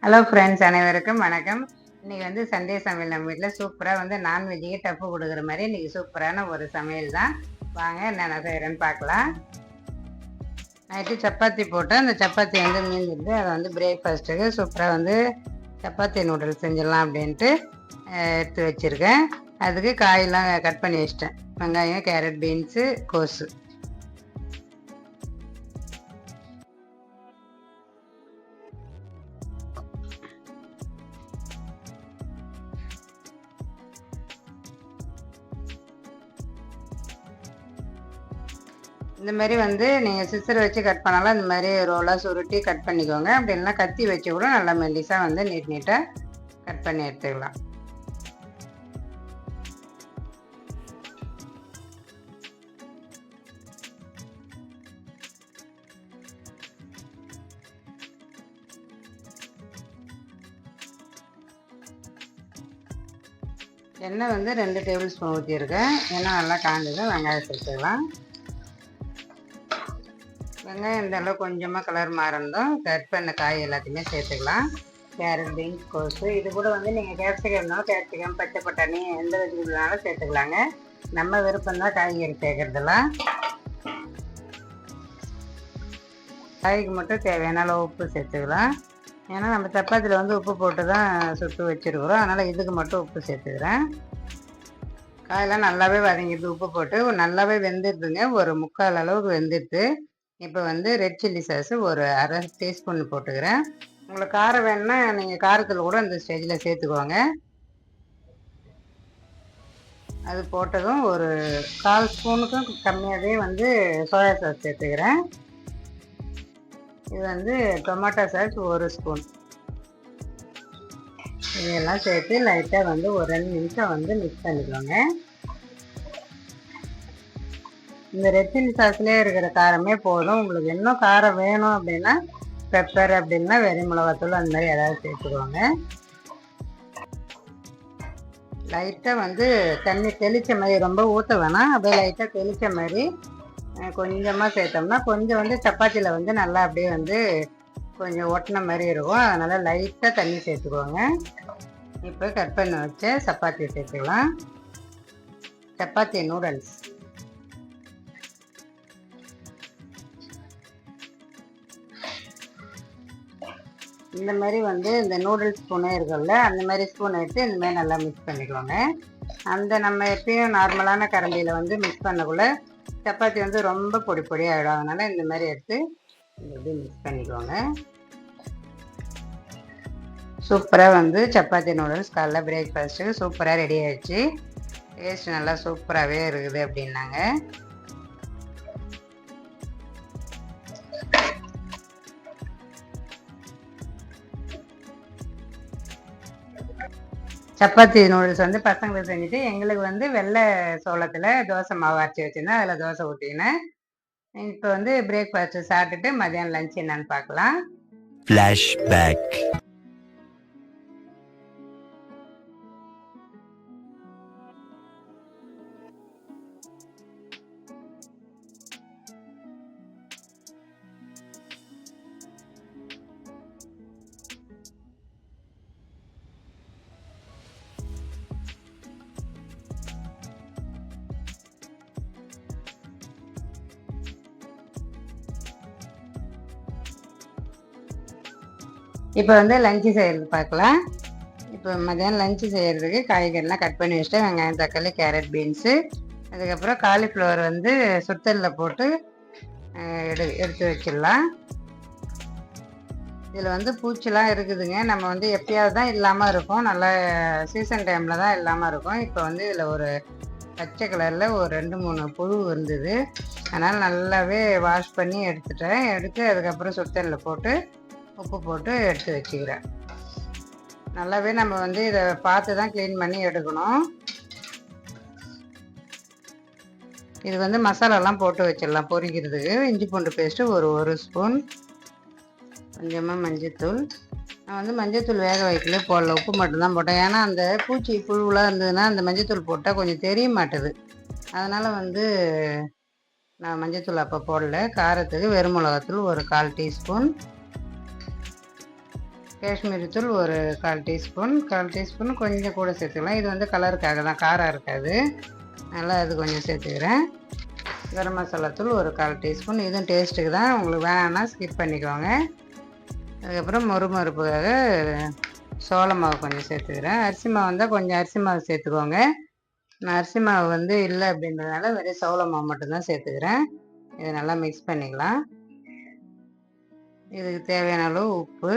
Hello friends, அனைவருக்கும் வணக்கம். இன்றைக்கி வந்து சண்டே சமையல் நம்ம வீட்டில் சூப்பராக வந்து நான்வெஜ்ஜுக்கு டப்பு கொடுக்குற மாதிரி இன்றைக்கி சூப்பரான ஒரு சமையல் தான். வாங்க என்னென்ன செய்கிறேன்னு பார்க்கலாம். நைட்டு சப்பாத்தி போட்டு அந்த சப்பாத்தி வந்து மீந்துட்டு அதை வந்து பிரேக்ஃபாஸ்ட்டுக்கு சூப்பராக வந்து சப்பாத்தி நூடுல்ஸ் செஞ்சிடலாம் அப்படின்ட்டு எடுத்து வச்சுருக்கேன். அதுக்கு காயெல்லாம் கட் பண்ணி வச்சிட்டேன். வெங்காயம், கேரட், பீன்ஸு, கோஸு. இந்த மாதிரி வந்து நீங்கள் சிசர் வச்சு கட் பண்ணாலும் இந்த மாதிரி ரோலாக சுருட்டி கட் பண்ணிக்கோங்க. அப்படி இல்லைனா கத்தி வச்சு கூட நல்லா மெல்லிஸாக வந்து நீட்டாக கட் பண்ணி எடுத்துக்கலாம். எண்ணெய் வந்து 2 டேபிள் ஸ்பூன் ஊற்றிருக்கேன். எண்ணெய் நல்லா காஞ்சது. வெங்காயம் சேர்த்துக்கலாம். வெங்காயம் இந்த அளவு கொஞ்சமாக கலர் மாறணும். கட் பண்ண காய் எல்லாத்தையுமே சேர்த்துக்கலாம். கேரட், பீன்ஸ், கோஸு. இது கூட வந்து நீங்கள் கேப்சிகம் இருந்தாலும் கேப்சிகம், பச்சை பட்டாணி எந்த வெஜிடபிள்னாலும் சேர்த்துக்கலாங்க. நம்ம விருப்பம்தான் காய்கறி சேர்க்குறதெல்லாம். காய்க்கு மட்டும் தேவையான அளவு உப்பு சேர்த்துக்கலாம். ஏன்னா நம்ம சப்பாத்தியில் வந்து உப்பு போட்டு தான் சுட்டு வச்சுருக்குறோம். அதனால் இதுக்கு மட்டும் உப்பு சேர்த்துக்கிறேன். காயெல்லாம் நல்லாவே வதங்கிடுது. உப்பு போட்டு நல்லாவே வெந்துடுதுங்க. ஒரு 3/4 அளவுக்கு வெந்துடுது. இப்போ வந்து ரெட் சில்லி சாஸ் ஒரு 1/2 டீஸ்பூன் போட்டுக்கிறேன். உங்களுக்கு காரம் வேணுன்னா நீங்கள் காரத்தில் கூட இந்த ஸ்டேஜில் சேர்த்துக்கோங்க. அது போட்டதும் ஒரு 1/4 ஸ்பூனுக்கும் கம்மியாகவே வந்து சோயா சாஸ் சேர்த்துக்கிறேன். இது வந்து டொமேட்டோ சாஸ் 1 ஸ்பூன். இதெல்லாம் சேர்த்து லைட்டாக வந்து ஒரு 2 நிமிஷம் வந்து மிக்ஸ் பண்ணிக்கோங்க. இந்த ரெட் சில்லி சாஸ்லேயே இருக்கிற காரமே போதும். உங்களுக்கு இன்னும் காரம் வேணும் அப்படின்னா பெப்பர் அப்படின்னா வெறி மிளகாத்தூள் அந்த மாதிரி ஏதாவது சேர்த்துக்கோங்க. லைட்டாக வந்து தண்ணி தெளித்த மாதிரி, ரொம்ப ஊற்ற வேணாம், அப்படியே லைட்டாக தெளித்த மாதிரி கொஞ்சமாக சேர்த்தோம்னா கொஞ்சம் வந்து சப்பாத்தியில் வந்து நல்லா அப்படியே வந்து கொஞ்சம் ஒட்டின மாதிரி இருக்கும். அதனால் லைட்டாக தண்ணி சேர்த்துக்கோங்க. இப்போ கட் பண்ணி வச்ச சப்பாத்தி சேர்த்துக்கலாம். சப்பாத்தி நூடுல்ஸ். இந்த மாதிரி வந்து இந்த நூடுல்ஸ் ஸ்பூனே இருக்குல்ல, அந்த மாதிரி ஸ்பூன் எடுத்து இந்த மாதிரி நல்லா மிக்ஸ் பண்ணிக்கோங்க. அந்த நம்ம எப்பயும் நார்மலான கரண்டியில் வந்து மிக்ஸ் பண்ணக்குள்ள சப்பாத்தி வந்து ரொம்ப பொடி பொடி ஆகிடும். அதனால் இந்த மாதிரி எடுத்து இப்படி மிக்ஸ் பண்ணிக்கோங்க. சூப்பராக வந்து சப்பாத்தி நூடுல்ஸ் காலைல பிரேக்ஃபாஸ்ட்டுக்கு சூப்பராக ரெடி ஆகிடுச்சு. டேஸ்ட் நல்லா சூப்பராகவே இருக்குது அப்படின்னாங்க. சப்பாத்தி நூடுல்ஸ் வந்து பசங்களுக்கு செஞ்சுட்டு எங்களுக்கு வந்து வெள்ளை சோளத்தில் தோசை மாவு அரைச்சி வச்சுருந்தேன். அதில் தோசை ஊற்றினேன். இப்போ வந்து பிரேக்ஃபாஸ்ட்டு சாப்பிட்டுட்டு மதியானம் லஞ்ச் என்னன்னு பார்க்கலாம். ஃப்ளாஷ்பேக். இப்போ வந்து லஞ்சு செய்கிறது பார்க்கலாம். இப்போ மதியானம் லஞ்சு செய்கிறதுக்கு காய்கறிலாம் கட் பண்ணி வச்சுட்டு வெங்காயம், தக்காளி, கேரட், பீன்ஸு, அதுக்கப்புறம் காலிஃப்ளவர் வந்து சுத்தலில் போட்டு எடுத்து வச்சிடலாம். இதில் வந்து பூச்சிலாம் இருக்குதுங்க. நம்ம வந்து எப்பயாவது தான் இல்லாமல் இருக்கும். நல்லா சீசன் டைமில் தான் இல்லாமல் இருக்கும். இப்போ வந்து இதில் ஒரு பச்சை கலரில் ஒரு 2-3 புழு இருந்தது. அதனால் நல்லாவே வாஷ் பண்ணி எடுத்துட்டேன். எடுத்து அதுக்கப்புறம் சுத்தலில் போட்டு உப்பு போட்டு எடுத்து வச்சுக்கிறேன். நல்லாவே நம்ம வந்து இதை பார்த்து தான் க்ளீன் பண்ணி எடுக்கணும். இது வந்து மசாலாலாம் போட்டு வச்சிடலாம் பொரிக்கிறதுக்கு. இஞ்சி பூண்டு பேஸ்ட்டு ஒரு ஸ்பூன், கொஞ்சமாக மஞ்சத்தூள். நான் வந்து மஞ்சத்தூள் வேக வைக்கல, போடல, உப்பு மட்டும்தான் போட்டேன். ஏன்னா அந்த பூச்சி புழுவெலாம் இருந்ததுன்னா அந்த மஞ்சத்தூள் போட்டால் கொஞ்சம் தெரிய மாட்டுது. அதனால் வந்து நான் மஞ்சத்தூள் அப்போ போடல. காரத்துக்கு வெறும் மிளகாத்தூள் ஒரு 1/4 டீஸ்பூன், காஷ்மீரி தூள் ஒரு 1/4 டீஸ்பூன் கொஞ்சம் கூட சேர்த்துக்கலாம். இது வந்து கலருக்காக தான், காரம் இருக்காது. நல்லா அது கொஞ்சம் சேர்த்துக்கிறேன். கரம் மசாலா தூள் ஒரு 1/4 டீஸ்பூன், இதுவும் டேஸ்ட்டுக்கு தான், உங்களுக்கு வேணாம்னா ஸ்கிப் பண்ணிக்கோங்க. அதுக்கப்புறம் மொறுமொறுப்புக்காக சோள மாவு கொஞ்சம் சேர்த்துக்கிறேன். அரிசி மாவு வந்தால் கொஞ்சம் அரிசி மாவு சேர்த்துக்கோங்க. நான் அரிசி மாவு வந்து இல்லை அப்படின்றதுனால வெறும் சோள மாவு மட்டும்தான் சேர்த்துக்கிறேன். இதை நல்லா மிக்ஸ் பண்ணிக்கலாம். இதுக்கு தேவையான அளவு உப்பு,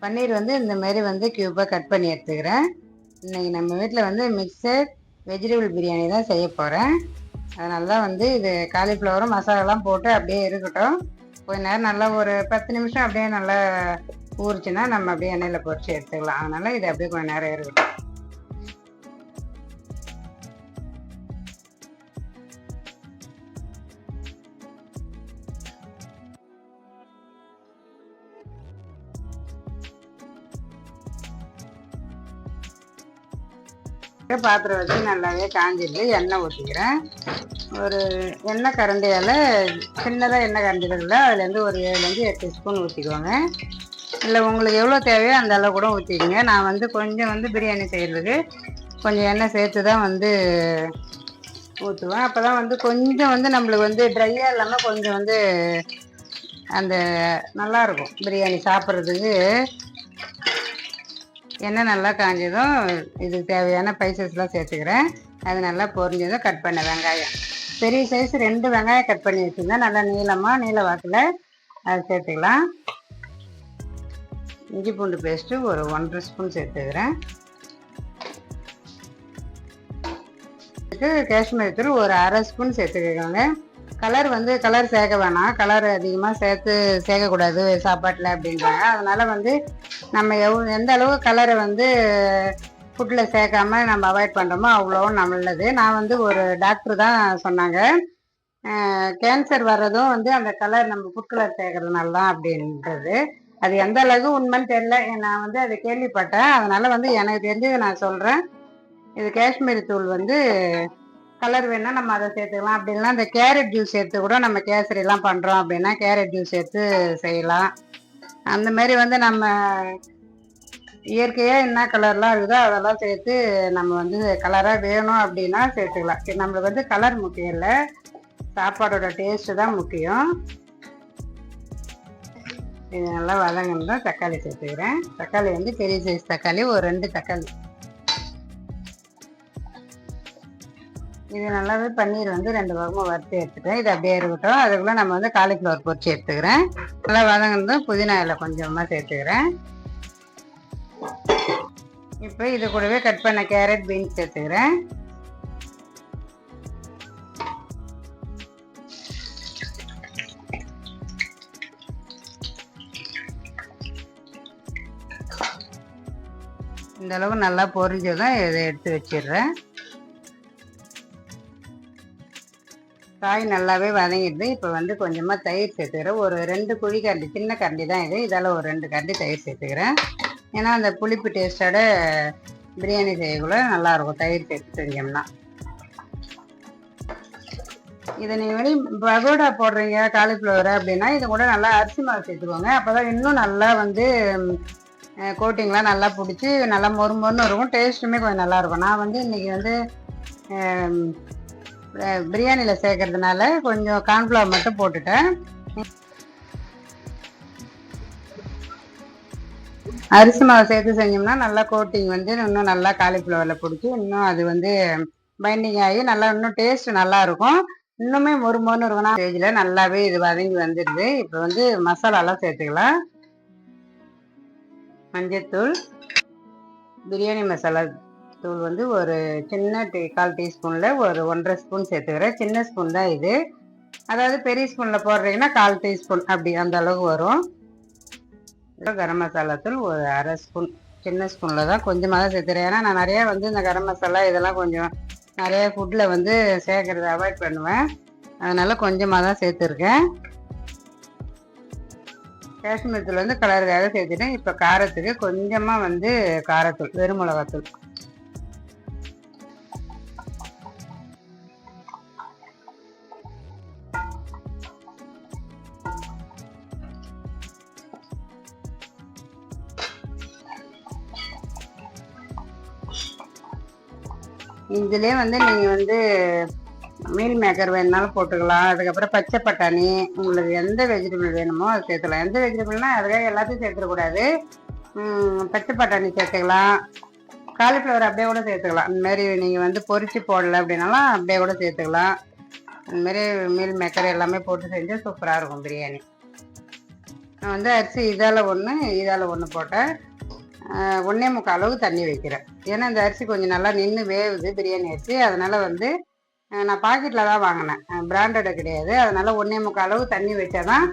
பன்னீர் வந்து இந்த மாதிரி வந்து க்யூப்பாக கட் பண்ணி எடுத்துக்கிறேன். இன்றைக்கி நம்ம வீட்டில் வந்து மிக்சட் வெஜிடபிள் பிரியாணி தான் செய்ய போகிறேன். அதனால தான் வந்து இது காலிஃப்ளவரும் மசாலாலாம் போட்டு அப்படியே இருக்கட்டும். கொஞ்ச நேரம் நல்லா ஒரு 10 நிமிஷம் அப்படியே நல்லா ஊறிச்சுன்னா நம்ம அப்படியே எண்ணெயில் பொரிச்சு எடுத்துக்கலாம். அதனால் இது அப்படியே கொஞ்சம் நேரம் இருக்கட்டும். பாத்திரம் வச்சு நல்லாவே காஞ்சிட்டு எண்ணெய் ஊற்றிக்கிறேன். ஒரு எண்ணெய் கரண்டியால் சின்னதாக எண்ணெய் கரண்டிகளில் அதுலேருந்து ஒரு 7-8 ஸ்பூன் ஊற்றிக்குவோங்க. இல்லை உங்களுக்கு எவ்வளோ தேவையோ அந்த அளவு கூட ஊற்றிக்கோங்க. நான் வந்து கொஞ்சம் வந்து பிரியாணி செய்கிறதுக்கு கொஞ்சம் எண்ணெய் சேர்த்து தான் வந்து ஊற்றுவேன். அப்போ தான் வந்து கொஞ்சம் வந்து நம்மளுக்கு வந்து ட்ரையாக இல்லாமல் கொஞ்சம் வந்து அந்த நல்லாயிருக்கும் பிரியாணி சாப்பிட்றதுக்கு. எண்ணெய் நல்லா காஞ்சதும் இதுக்கு தேவையான ஸ்பைசஸ்லாம் சேர்த்துக்கிறேன். அது நல்லா பொரிஞ்சதும் கட் பண்ண வெங்காயம், பெரிய சைஸ் 2 வெங்காயம் கட் பண்ணி வச்சுருந்தேன். நல்லா நீள வாக்கில் அதை சேர்த்துக்கலாம். இஞ்சி பூண்டு பேஸ்ட்டு ஒரு 1.5 ஸ்பூன் சேர்த்துக்கிறேன். இதுக்கு காஷ்மீரி தூள் ஒரு 1/2 ஸ்பூன் சேர்த்துக்கோங்க. கலர் சேர்க்க வேணாம், கலர் அதிகமாக சேர்க்கக்கூடாது சாப்பாட்டில் அப்படின்றாங்க. அதனால் வந்து நம்ம எந்த அளவு கலரை வந்து ஃபுட்டில் சேர்க்காம நம்ம அவாய்ட் பண்ணுறோமோ அவ்வளோவும் நல்லது. நான் வந்து ஒரு டாக்டர் தான் சொன்னாங்க, கேன்சர் வர்றதும் வந்து அந்த கலர் நம்ம ஃபுட் கலர் சேர்க்கறதுனால தான் அப்படின்றது. அது எந்த அளவுக்கு உண்மைன்னு தெரியல, நான் வந்து அதை கேள்விப்பட்டேன். அதனால் வந்து எனக்கு தெரிஞ்சது நான் சொல்கிறேன். இது காஷ்மீரி தூள் வந்து கலர் வேணால் நம்ம அதை சேர்த்துக்கலாம். அப்படி இல்லைனா இந்த கேரட் ஜூஸ் சேர்த்து கூட நம்ம கேசரிலாம் பண்ணுறோம் அப்படின்னா கேரட் ஜூஸ் சேர்த்து செய்யலாம். அந்த மாதிரி வந்து நம்ம இயற்கையாக என்ன கலர்லாம் இருக்குதோ அதெல்லாம் சேர்த்து நம்ம வந்து கலராக வேணும் அப்படின்னா சேர்த்துக்கலாம். நம்மளுக்கு வந்து கலர் முக்கியம் இல்லை, சாப்பாடோட டேஸ்ட்டு தான் முக்கியம். இது நல்லா வதங்கன்னு தான் தக்காளி சேர்த்துக்கிறேன். தக்காளி வந்து பெரிய சைஸ் தக்காளி ஒரு 2 தக்காளி. இது நல்லாவே பன்னீர் வந்து 2 பக்கமும் வறுத்து எடுத்துட்டேன். இது அப்படியே இருக்கட்டும். அதுக்குள்ளே நம்ம வந்து காலிஃப்ளவர் பொரிச்சு எடுத்துக்கிறேன். நல்லா வதங்கினதும் புதினா இலை கொஞ்சமாக சேர்த்துக்கிறேன். இப்போ இது கூடவே கட் பண்ண கேரட், பீன்ஸ் சேர்த்துக்கிறேன். இந்த அளவு நல்லா பொரிஞ்சதும் இதை எடுத்து வச்சிடுறேன். காய் நல்லாவே வதங்கிடுது. இப்போ வந்து கொஞ்சமாக தயிர் சேர்த்துக்கிறேன். ஒரு 2 குழிக்கரண்டி, சின்ன கரண்டி தான் இது, இதால் ஒரு 2 கரண்டி தயிர் சேர்த்துக்கிறேன். ஏன்னா அந்த புளிப்பு டேஸ்ட்டோட பிரியாணி செய்யக்குள்ள நல்லாயிருக்கும் தயிர் சேர்த்து செஞ்சோம்னா. இதை நீங்கள் வந்து பகோடா போடுறீங்க காலிஃப்ளவர் அப்படின்னா இது கூட நல்லா அரிசி மாவு சேர்த்துக்கோங்க. அப்போ தான் இன்னும் நல்லா வந்து கோட்டிங்லாம் நல்லா பிடிச்சி நல்லா மொறுமொறுன்னு இருக்கும். டேஸ்ட்டுமே கொஞ்சம் நல்லாயிருக்கும். நான் வந்து இன்றைக்கி வந்து பிரியாணியில் சேர்க்கறதுனால கொஞ்சம் கார்ன்ஃப்ளவர் மட்டும் போட்டுட்டேன். அரிசி மாவு சேர்த்து செஞ்சோம்னா நல்லா கோட்டிங் வந்து இன்னும் நல்லா காலிஃப்ளவரில் பிடிச்சி இன்னும் அது வந்து பைண்டிங் ஆகி நல்லா இன்னும் டேஸ்ட் நல்லா இருக்கும். இன்னுமே மொறுமொறுன்னு இருக்கும்னா ஸ்டேஜில் நல்லாவே இது வதங்கி வந்துடுது. இப்போ வந்து மசாலாலாம் சேர்த்துக்கலாம். மஞ்சத்தூள், பிரியாணி மசாலா தூள் வந்து ஒரு சின்ன 1/4 டீஸ்பூனில் ஒரு 1.5 ஸ்பூன் சேர்த்துக்கிறேன். சின்ன ஸ்பூன் தான் இது, அதாவது பெரிய ஸ்பூனில் போடுறீங்கன்னா 1/4 டீஸ்பூன் அப்படி அந்த அளவுக்கு வரும். கரம் மசாலா தூள் ஒரு 1/2 ஸ்பூன், சின்ன ஸ்பூனில் தான் கொஞ்சமாக தான் சேர்த்துக்கிறேன். ஏன்னா நான் நிறையா வந்து இந்த கரம் மசாலா இதெல்லாம் கொஞ்சம் நிறைய ஃபுட்டில் வந்து சேர்க்கறத அவாய்ட் பண்ணுவேன். அதனால் கொஞ்சமாக தான் சேர்த்துருக்கேன். காஷ்மீர் தூள் வந்து கலருக்காக சேர்த்துட்டேன். இப்போ காரத்துக்கு கொஞ்சமாக வந்து காரத்தூள், வெறும் மிளகாத்தூள். இதுலேயே வந்து நீங்கள் வந்து மீல் மேக்கர் வேணுனாலும் போட்டுக்கலாம். அதுக்கப்புறம் பச்சை பட்டாணி, உங்களுக்கு எந்த வெஜிடபிள் வேணுமோ அது சேர்த்துக்கலாம். எந்த வெஜிடபிள்னால் அதுக்காக எல்லாத்தையும் சேர்த்துக்கூடாது. பச்சை பட்டாணி சேர்த்துக்கலாம், காலிஃப்ளவர் அப்படியே கூட சேர்த்துக்கலாம். இந்தமாரி நீங்கள் வந்து பொரிச்சு போடலை அப்படின்னாலும் அப்படியே கூட சேர்த்துக்கலாம். இந்தமாரி மீல் மேக்கர் எல்லாமே போட்டு செஞ்சால் சூப்பராக இருக்கும் பிரியாணி. நான் வந்து அரிசி இதால் ஒன்று போட்டேன். 1.25 அளவு தண்ணி வைக்கிறேன். ஏன்னா இந்த அரிசி கொஞ்சம் நல்லா நின்று வேவுது பிரியாணி அரிசி. அதனால் வந்து நான் பாக்கெட்டில் தான் வாங்கினேன், பிராண்டடு கிடையாது. அதனால் 1.25 அளவு தண்ணி வச்சா தான்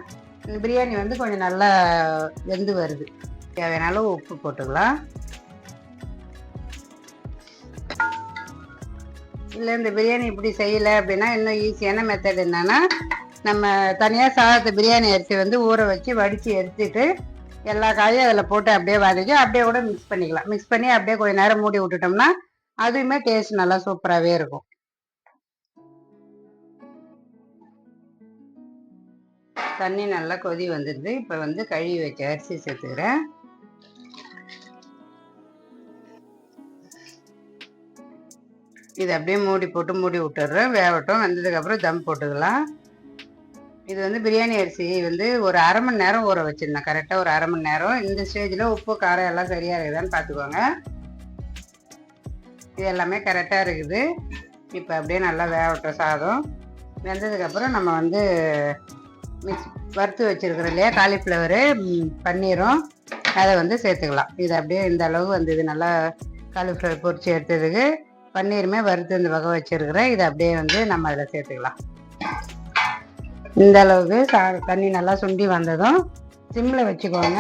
பிரியாணி வந்து கொஞ்சம் நல்லா வெந்து வருது. தேவையான அளவு உப்பு போட்டுக்கலாம். இல்லை இந்த பிரியாணி இப்படி செய்யலை அப்படின்னா இன்னும் ஈஸியான மெத்தட் என்னென்னா, நம்ம தனியாக சாதத்தை பிரியாணி அரிசி வந்து ஊற வச்சு வடித்து எடுத்துட்டு எல்லா காயும் அதில் போட்டு அப்படியே வதக்கி அப்படியே கூட மிக்ஸ் பண்ணிக்கலாம். மிக்ஸ் பண்ணி அப்படியே கொஞ்சம் நேரம் மூடி விட்டுட்டோம்னா அதுவுமே டேஸ்ட் நல்லா சூப்பராகவே இருக்கும். தண்ணி நல்லா கொதி வந்துடுது. இப்போ வந்து கழுவி வச்ச அரிசி சேர்த்துக்கிறேன். இது அப்படியே மூடி விட்டுடுறேன். வேகட்டும். வந்ததுக்கப்புறம் தம் போட்டுக்கலாம். இது வந்து பிரியாணி அரிசி வந்து ஒரு 1/2 மணி நேரம் ஊற வச்சுருந்தேன். கரெக்டாக ஒரு 1/2 மணி நேரம். இந்த ஸ்டேஜில் உப்பு காரம் எல்லாம் சரியாக இருக்குதான்னு பார்த்துக்கோங்க. இது எல்லாமே கரெக்டாக இருக்குது. இப்போ அப்படியே நல்லா வேகட்டும் சாதம். வெந்ததுக்கப்புறம் நம்ம வந்து வறுத்து வச்சுருக்கிறோம் இல்லையா காலிஃப்ளவரு, பன்னீரும் அதை வந்து சேர்த்துக்கலாம். இது அப்படியே இந்த அளவு வந்தது. நல்லா காலிஃப்ளவர் பொரிச்சு எடுத்ததுக்கு பன்னீருமே வறுத்து இந்த வகை வச்சுருக்கிறேன். இதை அப்படியே வந்து நம்ம அதில் சேர்த்துக்கலாம். இந்த அளவுக்கு தண்ணி நல்லா சுண்டி வந்ததும் சிம்மில் வச்சுக்கோங்க.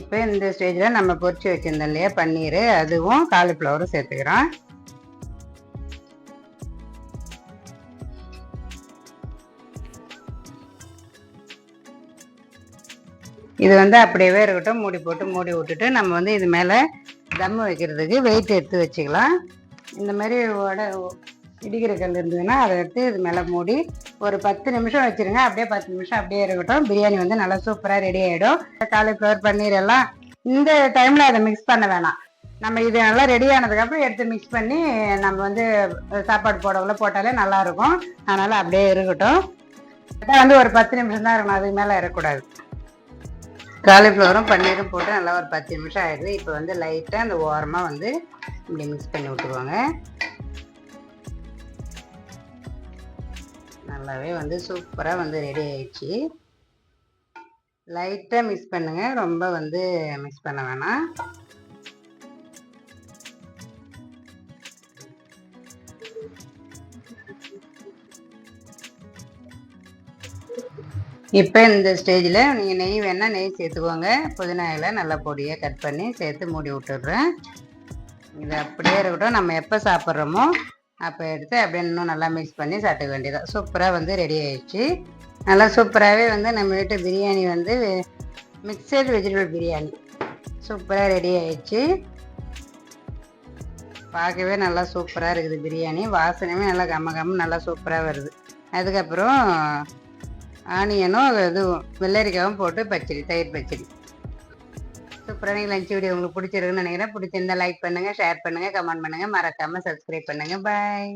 இப்போ இந்த ஸ்டேஜில் நம்ம பொரிச்சு வச்சுருந்தோம் இல்லையா பன்னீர், அதுவும் காலிஃப்ளவரும் சேர்த்துக்கிறோம். இது வந்து அப்படியே இருக்கட்டும். மூடி விட்டுட்டு நம்ம வந்து இது மேலே தம்மு வைக்கிறதுக்கு வெயிட் எடுத்து வச்சுக்கலாம். இந்த மாதிரி இடிக்கிற கல் இருந்ததுன்னா அதை எடுத்து இது மேலே மூடி ஒரு 10 நிமிஷம் வச்சுருங்க. அப்படியே 10 நிமிஷம் அப்படியே இருக்கட்டும். பிரியாணி வந்து நல்லா சூப்பராக ரெடி ஆகிடும். காலிஃப்ளவர் பன்னீர் எல்லாம் இந்த டைமில் அதை மிக்ஸ் பண்ண வேணாம். நம்ம இது நல்லா ரெடி ஆனதுக்கப்புறம் எடுத்து மிக்ஸ் பண்ணி நம்ம வந்து சாப்பாடு போட்டாலே நல்லாயிருக்கும். அதனால் அப்படியே இருக்கட்டும். வந்து ஒரு 10 நிமிஷம் தான் இருக்கணும், அதுக்கு மேலே இருக்கக்கூடாது. காலிஃப்ளவரும் பன்னீரும் போட்டு நல்லா ஒரு 10 நிமிஷம் ஆகிடுது. இப்போ வந்து லைட்டாக அந்த ஓரமாக வந்து இப்படி மிக்ஸ் பண்ணி விட்டுருவாங்க. நல்லாவே வந்து சூப்பராக வந்து ரெடி ஆயிடுச்சு. லைட்டாக மிக்ஸ் பண்ணுங்க, ரொம்ப வந்து மிக்ஸ் பண்ண வேணாம். இப்போ இந்த ஸ்டேஜில் நீங்கள் நெய் வேணால் நெய் சேர்த்துக்கோங்க. புதினா இலை நல்லா பொடியாக கட் பண்ணி சேர்த்து மூடி விட்டுடுறேன். இது அப்படியே இருக்கட்டும். நம்ம எப்போ சாப்பிட்றோமோ அப்போ எடுத்து அப்படியே இன்னும் நல்லா மிக்ஸ் பண்ணி சாப்பிட வேண்டியதான். சூப்பராக வந்து ரெடி ஆயிடுச்சு. நல்லா சூப்பராகவே வந்து நம்ம வீட்டு பிரியாணி வந்து மிக்சட் வெஜிடபிள் பிரியாணி சூப்பராக ரெடி ஆயிடுச்சு. பார்க்கவே நல்லா சூப்பராக இருக்குது பிரியாணி. வாசனையுமே நல்லா கம்ம நல்லா சூப்பராக வருது. அதுக்கப்புறம் ஆனியனும் இதுவும் வெள்ளரிக்காவும் போட்டு பச்சடி, தயிர் பச்சடி. சூப்பரான லஞ்ச் வீடியோ உங்களுக்கு பிடிச்சிருக்குன்னு நினைக்கிறேன். பிடிச்சிருந்தா லைக் பண்ணுங்கள், ஷேர் பண்ணுங்கள், கமெண்ட் பண்ணுங்கள், மறக்காமல் சப்ஸ்கிரைப் பண்ணுங்கள். பாய்.